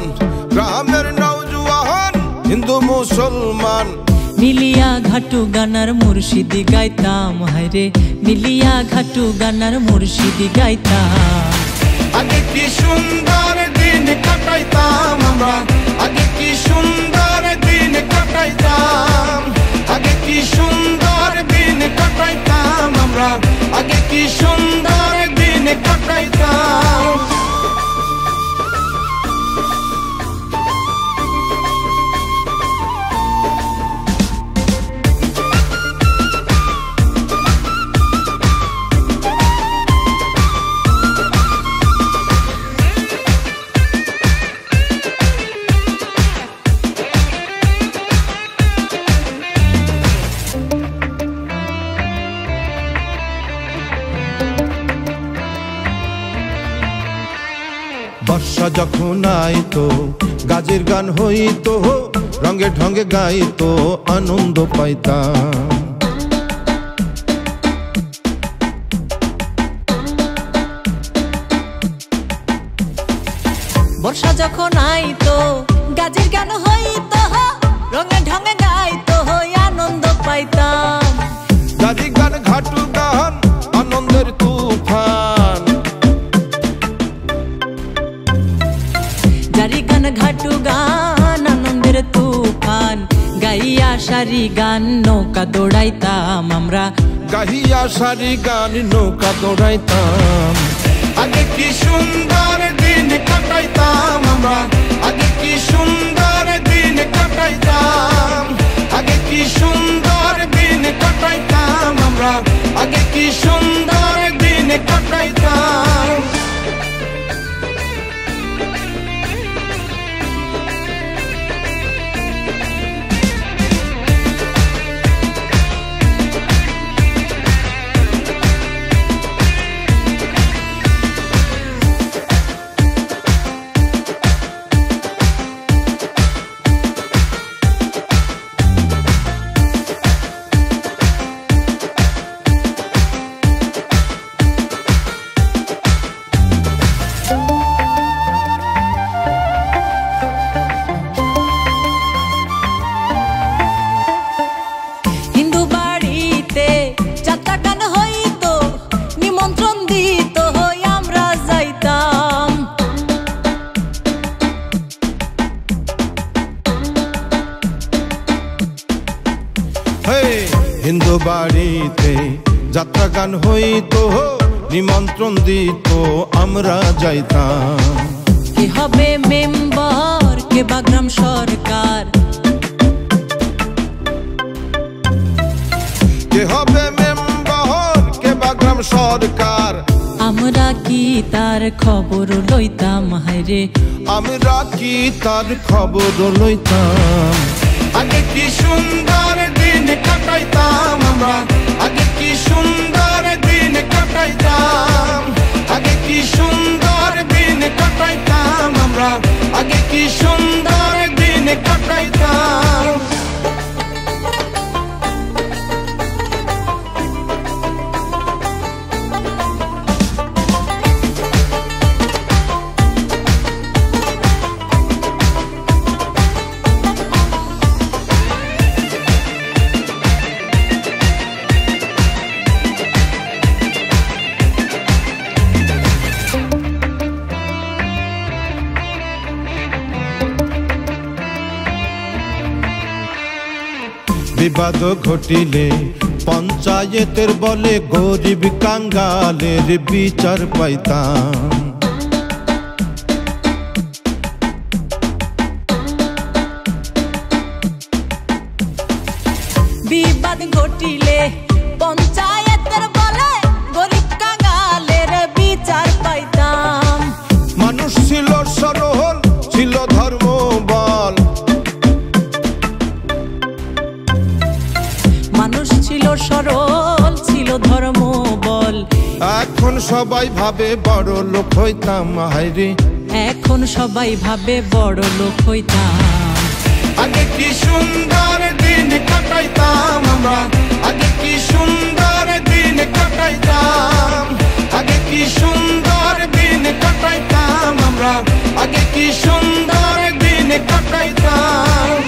জওয়ান গ্রামের নওজোয়ান হিন্দু মুসলমান মিলিয়া ঘাটু গানার মুর্শিদি গাইতাম হায়রে মিলিয়া ঘাটু গানার মুর্শিদি গাইতাম আগে কি সুন্দর দিন কাটাইতাম আমরা আগে কি সুন্দর দিন কাটাইতাম আগে কি সুন্দর দিন কাটাইতাম আমরা আগে কি সুন্দর দিন কাটাইতাম বর্ষা যখন আইতো গাজীর গান হইতো রঙে ঢঙ্গে গাইতো আনন্দ পাইতাম বর্ষা যখন আইতো গাজীর গান হইতো রঙে ঢঙ্গে গাইতো আনন্দ পাইতাম গাজীর গান ঘাটু গান আনন্দের তুফান জারি গান ঘাটু গান আনন্দের তুফান গাইয়া সারি গান নৌকা দৌড়াইতাম আমরা গাহিয়া সারি গান নৌকা দৌড়াইতাম আগে কি সুন্দর দিন কাটাইতাম আমরা আগে কি সুন্দর দিন কাটাইতাম আগে কি সুন্দর দিন কাটাইতাম আমরা আগে কি সুন্দর দিন কাটাইতাম হিন্দু বাড়িতে যাত্রা গান হইতো নিমন্ত্রণ দিত আমরা যাইতাম কে হবে মেম্বার কে বা গ্রাম সরকার কে হবে মেম্বার কে বা গ্রাম সরকার আমরা কি তার খবর লইতাম হায়রে আমরা কি তার খবর লইতাম আগে কি সুন্দর দিন কাটাইতাম আমরা আগে কি সুন্দর দিন কাটাইতাম আগে কি সুন্দর দিন কাটাইতাম আমরা আগে কি সুন্দর দিন কাটাইতাম বিবাদ ঘটিলে পঞ্চায়েতের বলে গরিব কাঙ্গালের বিচার পাইতাম বিবাদ ঘটিলে পঞ্চায়েতের বলে গরিব কাঙ্গালের বিচার পাইতাম মানুষ ছিল সরল ছিল ধর্ম বল মানুষ ছিল সরল ছিল ধর্ম বল এখন সবাই ভাবে বড় লোক হইতাম হায়রে এখন সবাই ভাবে বড় লোক হইতাম আগে কি সুন্দর দিন কাটাইতাম আমরা আগে কি সুন্দর দিন কাটাইতাম আগে কি সুন্দর দিন কাটাইতাম আমরা আগে কি সুন্দর কাটাইতাম।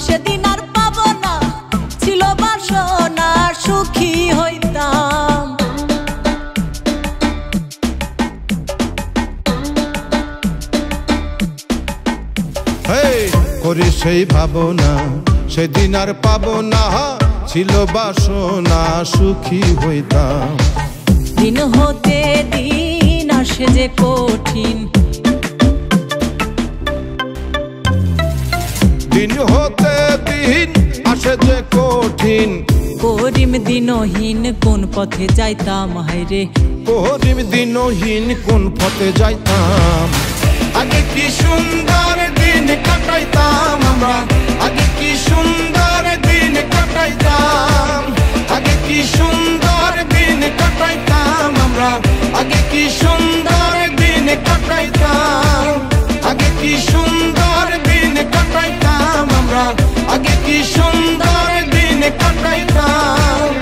সেদিন আর পাবো না, ছিল বাসনা সুখী হইতাম। করি সেই ভাবনা সেদিন আর পাবো না, ছিল বাসনা সুখী হইতাম। দিন হতে দিন আসে যে কঠিন, দিন হতে দিন আসে যে কঠিন। করিম দিনহীন কোন পথে যাইতাম, হায়রে করিম দিনহীন কোন পথে যাইতাম। আগে কি সুন্দর দিন কাটাইতাম আমরা, আগে কি সুন্দর দিন কাটাইতাম। আগে কি সুন্দর দিন কাটাইতাম আমরা, আগে কি সুন্দর দিন কাটাইতাম। আগে কি সুন্দর দিন কাটাইতাম আমরা, আগে কি সুন্দর দিন কাটাইতাম।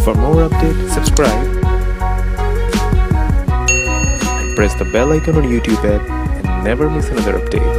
For more updates, subscribe and press the bell icon on YouTube app and never miss another update.